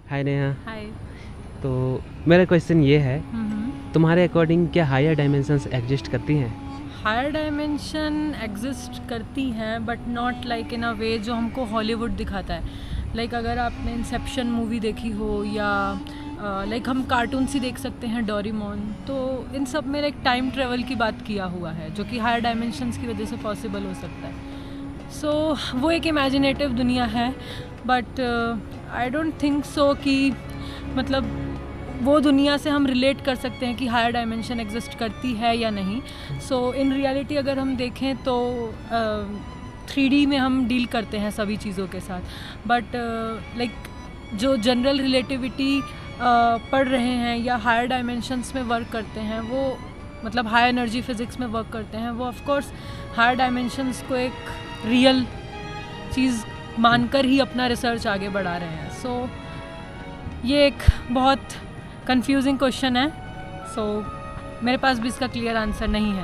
हाय नेहा। हाय। तो मेरा क्वेश्चन ये है, तुम्हारे अकॉर्डिंग क्या हायर डायमेंशंस एग्जिस्ट करती हैं? हायर डायमेंशन एग्जिस्ट करती हैं बट नॉट लाइक इन अ वे जो हमको हॉलीवुड दिखाता है। लाइक अगर आपने इंसेप्शन मूवी देखी हो या लाइक हम कार्टून ही देख सकते हैं, डोरेमोन, तो इन सब में लाइक टाइम ट्रेवल की बात किया हुआ है जो कि हायर डायमेंशंस की वजह से पॉसिबल हो सकता है। सो वो एक इमेजिनेटिव दुनिया है, but I don't think so कि मतलब वो दुनिया से हम रिलेट कर सकते हैं कि हायर डायमेंशन एग्जिस्ट करती है या नहीं। सो इन रियलिटी अगर हम देखें तो 3D में हम डील करते हैं सभी चीज़ों के साथ, बट लाइक जो जनरल रिलेटिविटी पढ़ रहे हैं या हायर डायमेंशंस में वर्क करते हैं, वो मतलब हाई एनर्जी फिज़िक्स में वर्क करते हैं, वो ऑफ कोर्स हायर डायमेंशंस को एक रियल चीज़ मानकर ही अपना रिसर्च आगे बढ़ा रहे हैं। सो ये एक बहुत कंफ्यूजिंग क्वेश्चन है। सो मेरे पास भी इसका क्लियर आंसर नहीं है।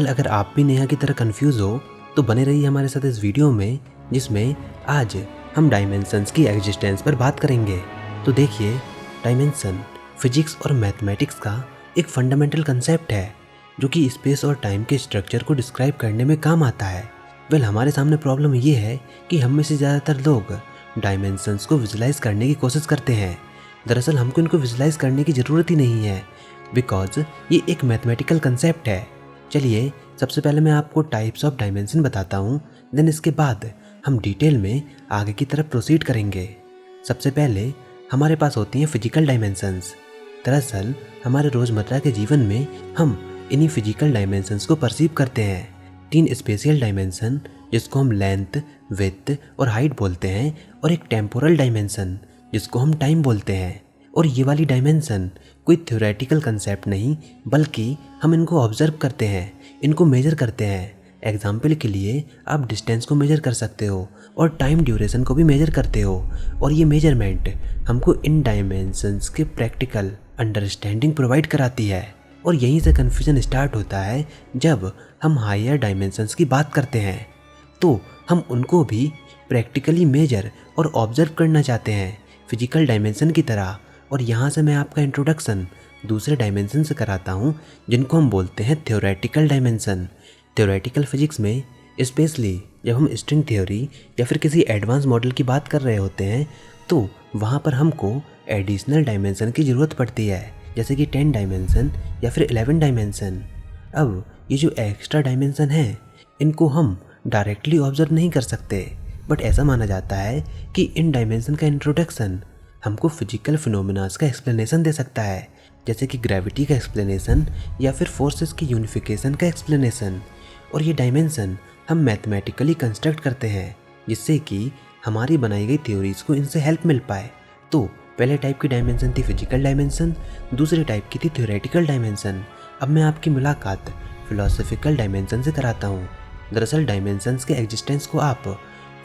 अगर आप भी नेहा की तरह कंफ्यूज हो तो बने रहिए हमारे साथ इस वीडियो में, जिसमें आज हम डायमेंशंस की एग्जिस्टेंस पर बात करेंगे। तो देखिए, डायमेंशन फिजिक्स और मैथमेटिक्स का एक फंडामेंटल कंसेप्ट है जो कि स्पेस और टाइम के स्ट्रक्चर को डिस्क्राइब करने में काम आता है। हमारे सामने प्रॉब्लम ये है कि हम में से ज़्यादातर लोग डायमेंशंस को विजुलाइज करने की कोशिश करते हैं। दरअसल हमको इनको विजुलाइज करने की ज़रूरत ही नहीं है, बिकॉज ये एक मैथमेटिकल कंसेप्ट है। चलिए, सबसे पहले मैं आपको टाइप्स ऑफ डायमेंशन बताता हूँ, देन इसके बाद हम डिटेल में आगे की तरफ प्रोसीड करेंगे। सबसे पहले हमारे पास होती हैं फिजिकल डायमेंशंस। दरअसल हमारे रोज़मर्रा के जीवन में हम इन्हीं फिजिकल डायमेंशंस को परसीव करते हैं। 3 स्पेशियल डायमेंशन जिसको हम लेंथ, विड्थ और हाइट बोलते हैं, और एक टेम्पोरल डायमेंशन जिसको हम टाइम बोलते हैं। और ये वाली डायमेंशन कोई थ्योरेटिकल कंसेप्ट नहीं, बल्कि हम इनको ऑब्जर्व करते हैं, इनको मेजर करते हैं। एग्जाम्पल के लिए आप डिस्टेंस को मेजर कर सकते हो और टाइम ड्यूरेशन को भी मेजर करते हो, और ये मेजरमेंट हमको इन डायमेंशंस के प्रैक्टिकल अंडरस्टैंडिंग प्रोवाइड कराती है। और यहीं से कन्फ्यूजन स्टार्ट होता है जब हम हायर डायमेंशंस की बात करते हैं, तो हम उनको भी प्रैक्टिकली मेजर और ऑब्जर्व करना चाहते हैं फिजिकल डायमेंशन की तरह। और यहाँ से मैं आपका इंट्रोडक्शन दूसरे डायमेंशन से कराता हूँ, जिनको हम बोलते हैं थ्योरेटिकल डायमेंशन। थ्योरेटिकल फिजिक्स में स्पेशली जब हम स्ट्रिंग थ्योरी या फिर किसी एडवांस मॉडल की बात कर रहे होते हैं, तो वहाँ पर हमको एडिशनल डायमेंशन की ज़रूरत पड़ती है, जैसे कि 10 डायमेंशन या फिर 11 डायमेंशन। अब ये जो एक्स्ट्रा डायमेंशन है, इनको हम डायरेक्टली ऑब्जर्व नहीं कर सकते, बट ऐसा माना जाता है कि इन डायमेंशन का इंट्रोडक्शन हमको फिजिकल फिनोमिनास का एक्सप्लेनेशन दे सकता है, जैसे कि ग्रेविटी का एक्सप्लेनेशन या फिर फोर्सेस की यूनिफिकेशन का एक्सप्लेनेशन। और ये डायमेंशन हम मैथमेटिकली कंस्ट्रक्ट करते हैं, जिससे कि हमारी बनाई गई थ्योरीज को इनसे हेल्प मिल पाए। तो पहले टाइप की डायमेंशन थी फिजिकल डायमेंशन, दूसरे टाइप की थी थ्योरेटिकल डायमेंशन। अब मैं आपकी मुलाकात फिलोसफिकल डायमेंशन से कराता हूँ। दरअसल डायमेंशंस के एग्जिस्टेंस को आप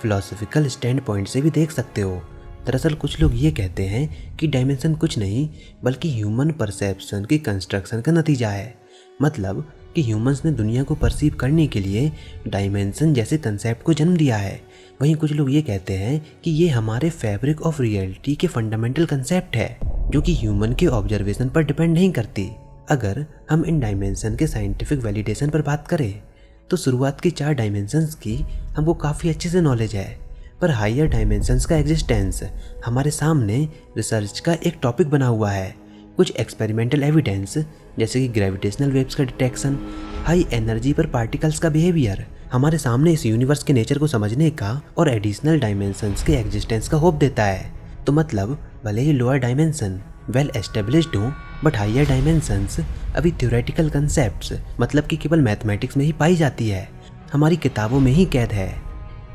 फिलोसफिकल स्टैंड पॉइंट से भी देख सकते हो। दरअसल कुछ लोग ये कहते हैं कि डायमेंशन कुछ नहीं बल्कि ह्यूमन परसेप्शन की कंस्ट्रक्शन का नतीजा है। मतलब कि ह्यूमंस ने दुनिया को परसीव करने के लिए डायमेंशन जैसे कंसेप्ट को जन्म दिया है। वहीं कुछ लोग ये कहते हैं कि ये हमारे फैब्रिक ऑफ रियलिटी के फंडामेंटल कंसेप्ट है, जो कि ह्यूमन के ऑब्जर्वेशन पर डिपेंड नहीं करती। अगर हम इन डायमेंशन के साइंटिफिक वैलिडेशन पर बात करें, तो शुरुआत की 4 डायमेंशंस की हमको काफ़ी अच्छे से नॉलेज है, पर हायर डायमेंशंस का एग्जिस्टेंस हमारे सामने रिसर्च का एक टॉपिक बना हुआ है। कुछ एक्सपेरिमेंटल एविडेंस जैसे कि ग्रेविटेशनल वेव्स का डिटेक्शन, हाई एनर्जी पर पार्टिकल्स का बिहेवियर हमारे सामने इस यूनिवर्स के नेचर को समझने का और एडिशनल डायमेंशंस के एग्जिस्टेंस का होप देता है। तो मतलब भले ही लोअर डायमेंशन वेल एस्टेब्लिश्ड हो, बट हायर डायमेंशंस अभी थ्योरेटिकल कंसेप्ट्स मतलब कि केवल मैथमेटिक्स में ही पाई जाती है, हमारी किताबों में ही कैद है।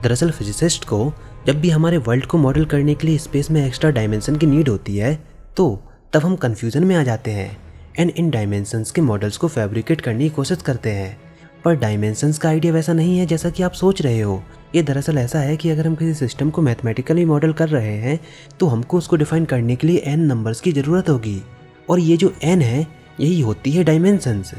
दरअसल फिजिसिस्ट को जब भी हमारे वर्ल्ड को मॉडल करने के लिए स्पेस में एक्स्ट्रा डायमेंशन की नीड होती है, तो तब हम कन्फ्यूजन में आ जाते हैं एंड इन डायमेंशंस के मॉडल्स को फैब्रिकेट करने की कोशिश करते हैं। पर डायमेंशंस का आइडिया वैसा नहीं है जैसा कि आप सोच रहे हो। ये दरअसल ऐसा है कि अगर हम किसी सिस्टम को मैथमेटिकली मॉडल कर रहे हैं, तो हमको उसको डिफाइन करने के लिए n नंबर्स की ज़रूरत होगी, और ये जो n है यही होती है डायमेंशंस।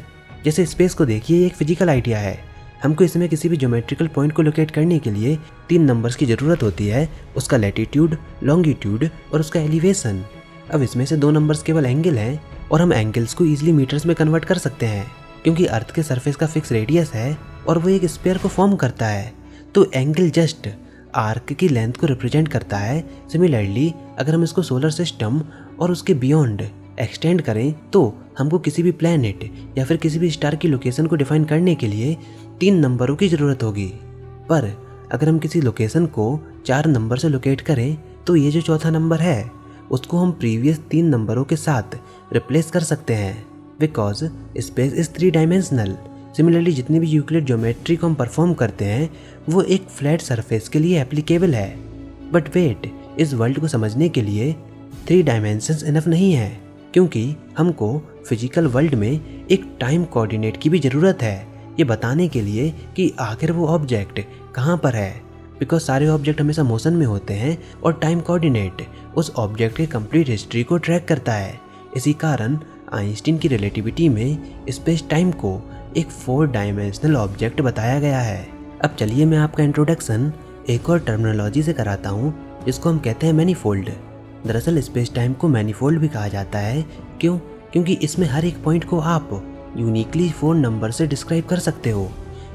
जैसे स्पेस को देखिए, ये एक फिजिकल आइडिया है, हमको इसमें किसी भी ज्योमेट्रिकल पॉइंट को लोकेट करने के लिए 3 नंबर्स की ज़रूरत होती है, उसका लैटिट्यूड, लॉन्गिट्यूड और उसका एलिवेशन। अब इसमें से 2 नंबर्स केवल एंगल हैं और हम एंगल्स को ईजिली मीटर्स में कन्वर्ट कर सकते हैं क्योंकि अर्थ के सरफेस का फिक्स रेडियस है और वो एक स्फीयर को फॉर्म करता है, तो एंगल जस्ट आर्क की लेंथ को रिप्रेजेंट करता है। सिमिलरली अगर हम इसको सोलर सिस्टम और उसके बियॉन्ड एक्सटेंड करें तो हमको किसी भी प्लैनेट या फिर किसी भी स्टार की लोकेशन को डिफाइन करने के लिए 3 नंबरों की ज़रूरत होगी। पर अगर हम किसी लोकेशन को 4 नंबर से लोकेट करें तो ये जो चौथा नंबर है उसको हम प्रीवियस 3 नंबरों के साथ रिप्लेस कर सकते हैं because space is 3 dimensional. Similarly जितनी भी यूक्लिड ज्योमेट्री को हम परफॉर्म करते हैं वो एक फ्लैट सरफेस के लिए एप्लीकेबल है। बट वेट, इस वर्ल्ड को समझने के लिए 3 डायमेंशंस इनफ नहीं है क्योंकि हमको फिजिकल वर्ल्ड में एक टाइम कोऑर्डिनेट की भी ज़रूरत है ये बताने के लिए कि आखिर वो ऑब्जेक्ट कहाँ पर है। बिकॉज सारे ऑब्जेक्ट हमेशा मोशन में होते हैं और टाइम कोऑर्डिनेट उस ऑब्जेक्ट के कंप्लीट हिस्ट्री को ट्रैक करता है। इसी कारण आइंस्टीन की रिलेटिविटी में स्पेस टाइम को एक 4 डायमेंशनल ऑब्जेक्ट बताया गया है। अब चलिए मैं आपका इंट्रोडक्शन एक और टर्मिनोलॉजी से कराता हूँ जिसको हम कहते हैं मैनीफोल्ड। दरअसल स्पेस टाइम को मैनीफोल्ड भी कहा जाता है। क्यों? क्योंकि इसमें हर एक पॉइंट को आप यूनिकली 4 नंबर से डिस्क्राइब कर सकते हो।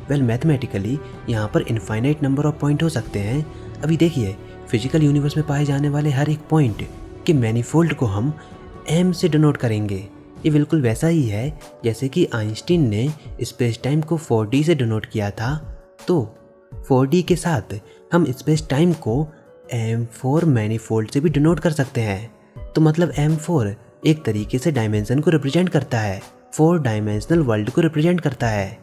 वेल मैथमेटिकली यहाँ पर इनफाइनाइट नंबर ऑफ पॉइंट हो सकते हैं। अभी देखिए फिजिकल यूनिवर्स में पाए जाने वाले हर एक पॉइंट के मैनीफोल्ड को हम m से डिनोट करेंगे। ये बिल्कुल वैसा ही है जैसे कि आइंस्टीन ने स्पेस टाइम को 4D से डिनोट किया था, तो 4D के साथ हम स्पेस टाइम को M4 मैनीफोल्ड से भी डिनोट कर सकते हैं। तो मतलब M4 एक तरीके से डायमेंशन को रिप्रेजेंट करता है, 4 डायमेंशनल वर्ल्ड को रिप्रेजेंट करता है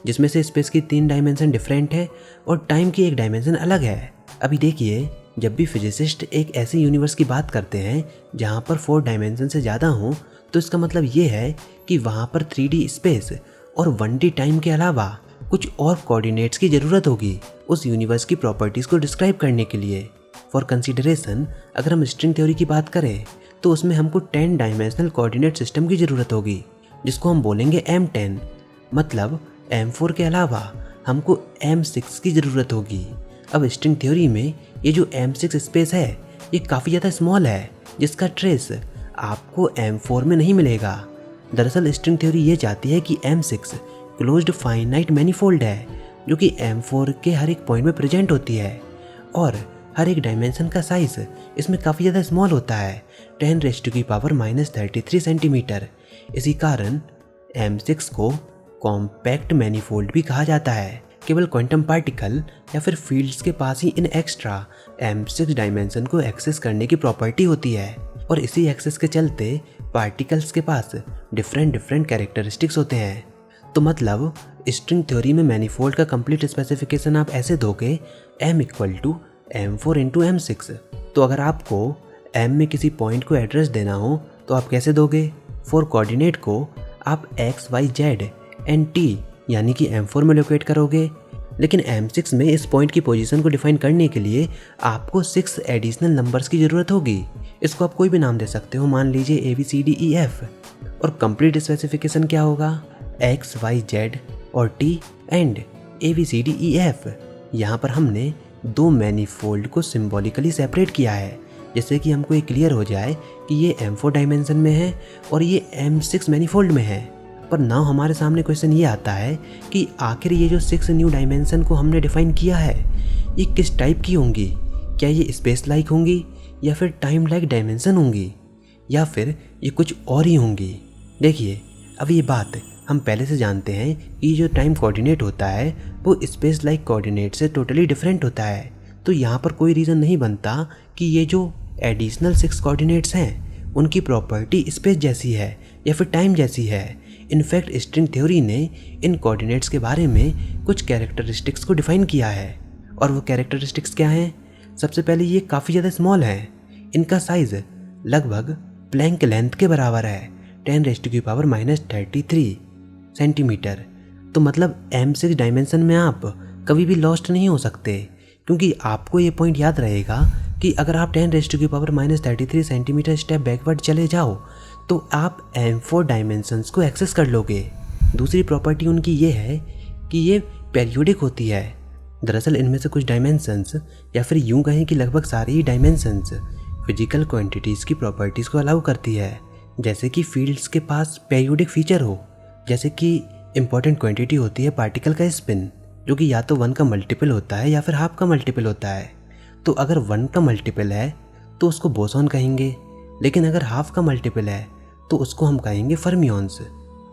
जिसमें से स्पेस की 3 डायमेंशन डिफरेंट है और टाइम की एक डायमेंशन अलग है। अभी देखिए जब भी फिजिसिस्ट एक ऐसे यूनिवर्स की बात करते हैं जहाँ पर 4 डायमेंशन से ज़्यादा हों तो इसका मतलब ये है कि वहाँ पर 3D स्पेस और 1D टाइम के अलावा कुछ और कोऑर्डिनेट्स की ज़रूरत होगी उस यूनिवर्स की प्रॉपर्टीज़ को डिस्क्राइब करने के लिए। फॉर कंसिडरेशन अगर हम स्ट्रिंग थ्योरी की बात करें तो उसमें हमको 10 डायमेंशनल कोऑर्डिनेट सिस्टम की ज़रूरत होगी जिसको हम बोलेंगे M10। मतलब M4 के अलावा हमको M6 की ज़रूरत होगी। अब स्ट्रिंग थ्योरी में ये जो M6 स्पेस है ये काफ़ी ज़्यादा स्मॉल है जिसका ट्रेस आपको M4 में नहीं मिलेगा। दरअसल स्ट्रिंग थ्योरी ये चाहती है कि M6 क्लोज्ड फाइनाइट मैनीफोल्ड है जो कि M4 के हर एक पॉइंट में प्रेजेंट होती है और हर एक डायमेंशन का साइज इसमें काफ़ी ज़्यादा स्मॉल होता है, 10⁻³ सेंटीमीटर। इसी कारण M6 को कॉम्पैक्ट मैनीफोल्ड भी कहा जाता है। केवल क्वांटम पार्टिकल या फिर फील्ड्स के पास ही इन एक्स्ट्रा M6 डायमेंशन को एक्सेस करने की प्रॉपर्टी होती है और इसी एक्सेस के चलते पार्टिकल्स के पास डिफरेंट कैरेक्टरिस्टिक्स होते हैं। तो मतलब स्ट्रिंग थ्योरी में मैनीफोल्ड का कंप्लीट स्पेसिफिकेशन आप ऐसे दोगे M = M4 × M6। तो अगर आपको M में किसी पॉइंट को एड्रेस देना हो तो आप कैसे दोगे? 4 कोऑर्डिनेट को आप X, Y, Z and T यानी कि M4 में लोकेट करोगे, लेकिन M6 में इस पॉइंट की पोजीशन को डिफाइन करने के लिए आपको 6 एडिशनल नंबर्स की ज़रूरत होगी। इसको आप कोई भी नाम दे सकते हो, मान लीजिए ABCDEF। और कंप्लीट स्पेसिफिकेशन क्या होगा? X, Y, Z और T एंड ABCDEF। यहाँ पर हमने 2 मैनीफोल्ड को सिंबॉलिकली सेपरेट किया है जैसे कि हमको ये क्लियर हो जाए कि ये M4 डायमेंशन में है और ये M6 मैनीफोल्ड में है। पर नाउ हमारे सामने क्वेश्चन ये आता है कि आखिर ये जो 6 न्यू डायमेंशन को हमने डिफाइन किया है ये किस टाइप की होंगी? क्या ये स्पेस लाइक होंगी या फिर टाइम लाइक डायमेंशन होंगी या फिर ये कुछ और ही होंगी? देखिए अब ये बात हम पहले से जानते हैं कि जो टाइम कोऑर्डिनेट होता है वो स्पेस लाइक कोऑर्डिनेट से टोटली डिफरेंट होता है। तो यहाँ पर कोई रीज़न नहीं बनता कि ये जो एडिशनल 6 कोऑर्डिनेट्स हैं उनकी प्रॉपर्टी स्पेस जैसी है या फिर टाइम जैसी है। इनफैक्ट स्ट्रिंग थ्योरी ने इन कोऑर्डिनेट्स के बारे में कुछ कैरेक्टरिस्टिक्स को डिफाइन किया है और वो कैरेक्टरिस्टिक्स क्या हैं? सबसे पहले ये काफ़ी ज़्यादा स्मॉल हैं, इनका साइज़ लगभग प्लैंक लेंथ के बराबर है, 10⁻³ सेंटीमीटर। तो मतलब M6 डायमेंशन में आप कभी भी लॉस्ट नहीं हो सकते क्योंकि आपको ये पॉइंट याद रहेगा कि अगर आप 10⁻³ सेंटीमीटर स्टेप बैकवर्ड चले जाओ तो आप M4 डायमेंशंस को एक्सेस कर लोगे। दूसरी प्रॉपर्टी उनकी ये है कि ये पेरियोडिक होती है। दरअसल इनमें से कुछ डायमेंशंस या फिर यूं कहें कि लगभग सारी ही डायमेंशंस फिजिकल क्वांटिटीज़ की प्रॉपर्टीज़ को अलाउ करती है, जैसे कि फील्ड्स के पास पेरियोडिक फीचर हो। जैसे कि इम्पॉर्टेंट क्वांटिटी होती है पार्टिकल का स्पिन, जो कि या तो 1 का मल्टीपल होता है या फिर हाफ का मल्टीपल होता है। तो अगर 1 का मल्टीपल है तो उसको बोसॉन कहेंगे, लेकिन अगर हाफ का मल्टीपल है तो उसको हम कहेंगे फर्मियंस।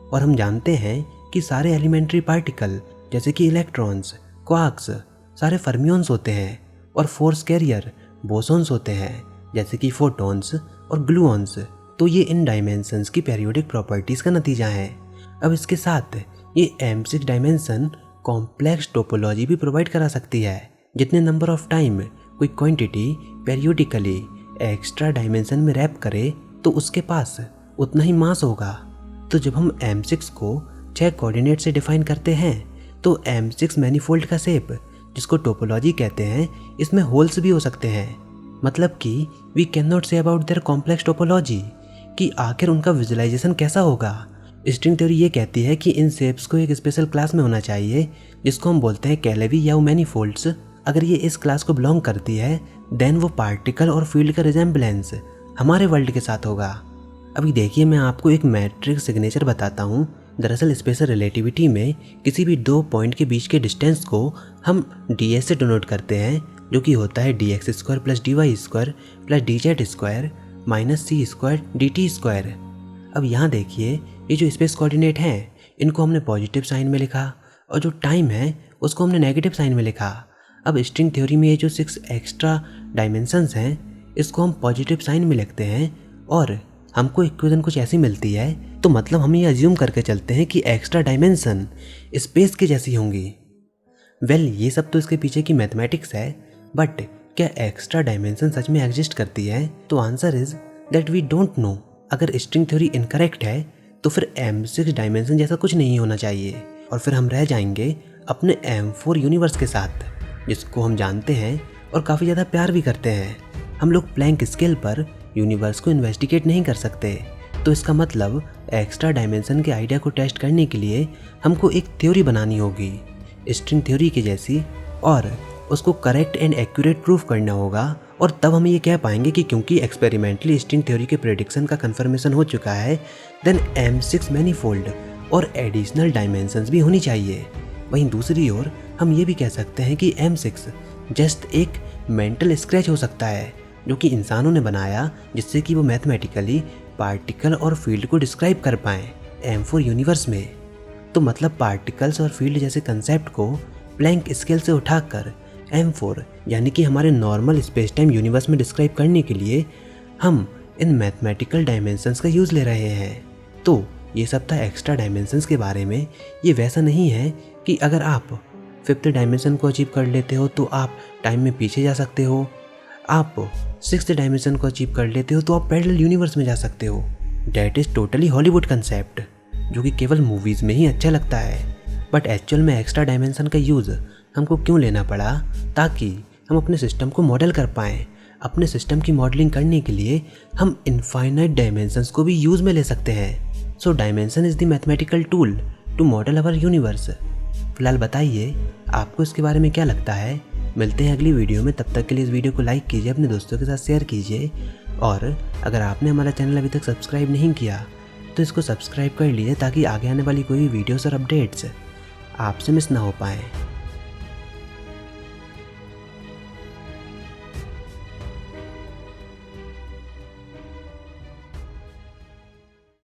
और हम जानते हैं कि सारे एलिमेंट्री पार्टिकल जैसे कि इलेक्ट्रॉन्स, क्वार्क्स सारे फर्मियंस होते हैं, और फोर्स कैरियर बोसॉन्स होते हैं जैसे कि फोटॉन्स और ग्लूऑन्स। तो ये इन डायमेंशंस की पेरियोडिक प्रॉपर्टीज़ का नतीजा है। अब इसके साथ ये M6 डायमेंशन कॉम्प्लेक्स टोपोलॉजी भी प्रोवाइड करा सकती है। जितने नंबर ऑफ टाइम कोई क्वांटिटी पेरियोडिकली एक्स्ट्रा डायमेंशन में रैप करे तो उसके पास उतना ही मास होगा। तो जब हम M6 को 6 कोऑर्डिनेट से डिफाइन करते हैं तो M6 मैनीफोल्ड का शेप, जिसको टोपोलॉजी कहते हैं, इसमें होल्स भी हो सकते हैं। मतलब कि we can not say about their complex topology कि आखिर उनका विजुअलाइजेशन कैसा होगा। स्ट्रिंग थ्योरी ये कहती है कि इन शेप्स को एक स्पेशल क्लास में होना चाहिए जिसको हम बोलते हैं कैलेवी या मैनीफोल्ड्स। अगर ये इस क्लास को बिलोंग करती है देन वो पार्टिकल और फील्ड का रिजेम्बलेंस हमारे वर्ल्ड के साथ होगा। अभी देखिए मैं आपको एक मैट्रिक्स सिग्नेचर बताता हूँ। दरअसल स्पेशल रिलेटिविटी में किसी भी 2 पॉइंट के बीच के डिस्टेंस को हम ds से डिनोट करते हैं, जो कि होता है dx² + dy² + dz² - c² dt²। अब यहाँ देखिए ये जो स्पेस कोऑर्डिनेट हैं इनको हमने पॉजिटिव साइन में लिखा और जो टाइम है उसको हमने नेगेटिव साइन में लिखा। अब स्ट्रिंग थ्योरी में ये जो 6 एक्स्ट्रा डायमेंशंस हैं इसको हम पॉजिटिव साइन में लिखते हैं और हमको इक्वेशन कुछ ऐसी मिलती है। तो मतलब हम ये अज्यूम करके चलते हैं कि एक्स्ट्रा डायमेंशन स्पेस की जैसी होंगी। ये सब तो इसके पीछे की मैथमेटिक्स है, बट क्या एक्स्ट्रा डायमेंशन सच में एग्जिस्ट करती है? तो answer is that we don't know. अगर स्ट्रिंग थ्योरी इनकरेक्ट है तो फिर M6 डायमेंशन जैसा कुछ नहीं होना चाहिए और फिर हम रह जाएंगे अपने M4 यूनिवर्स के साथ, जिसको हम जानते हैं और काफ़ी ज़्यादा प्यार भी करते हैं। हम लोग प्लैंक स्केल पर यूनिवर्स को इन्वेस्टिगेट नहीं कर सकते, तो इसका मतलब एक्स्ट्रा डायमेंशन के आइडिया को टेस्ट करने के लिए हमको एक थ्योरी बनानी होगी स्ट्रिंग थ्योरी की जैसी, और उसको करेक्ट एंड एक्यूरेट प्रूफ करना होगा। और तब हम ये कह पाएंगे कि क्योंकि एक्सपेरिमेंटली स्ट्रिंग थ्योरी के प्रेडिक्शन का कंफर्मेशन हो चुका है, देन M6 मैनीफोल्ड और एडिशनल डायमेंशंस भी होनी चाहिए। वहीं दूसरी ओर हम ये भी कह सकते हैं कि M6 जस्ट एक मेंटल स्क्रैच हो सकता है जो कि इंसानों ने बनाया, जिससे कि वो मैथमेटिकली पार्टिकल और फील्ड को डिस्क्राइब कर पाएँ M4 यूनिवर्स में। तो मतलब पार्टिकल्स और फील्ड जैसे कंसेप्ट को प्लैंक स्केल से उठाकर M4 यानी कि हमारे नॉर्मल स्पेस टाइम यूनिवर्स में डिस्क्राइब करने के लिए हम इन मैथमेटिकल डायमेंशंस का यूज़ ले रहे हैं। तो ये सब था एक्स्ट्रा डायमेंशंस के बारे में। ये वैसा नहीं है कि अगर आप 5th डायमेंशन को अचीव कर लेते हो तो आप टाइम में पीछे जा सकते हो, आप 6th डायमेंशन को अचीव कर लेते हो तो आप पैरेलल यूनिवर्स में जा सकते हो। That is totally Hollywood concept जो कि केवल मूवीज़ में ही अच्छा लगता है। बट एक्चुअल में एक्स्ट्रा डायमेंशन का यूज़ हमको क्यों लेना पड़ा? ताकि हम अपने सिस्टम को मॉडल कर पाएँ। अपने सिस्टम की मॉडलिंग करने के लिए हम इनफाइनाइट डायमेंशंस को भी यूज़ में ले सकते हैं। So dimension is the mathematical tool to model our universe. फिलहाल बताइए आपको इसके बारे में क्या लगता है। मिलते हैं अगली वीडियो में, तब तक के लिए इस वीडियो को लाइक कीजिए, अपने दोस्तों के साथ शेयर कीजिए, और अगर आपने हमारा चैनल अभी तक सब्सक्राइब नहीं किया तो इसको सब्सक्राइब कर लीजिए ताकि आगे आने वाली कोई वीडियोस और अपडेट्स आपसे मिस ना हो पाएँ।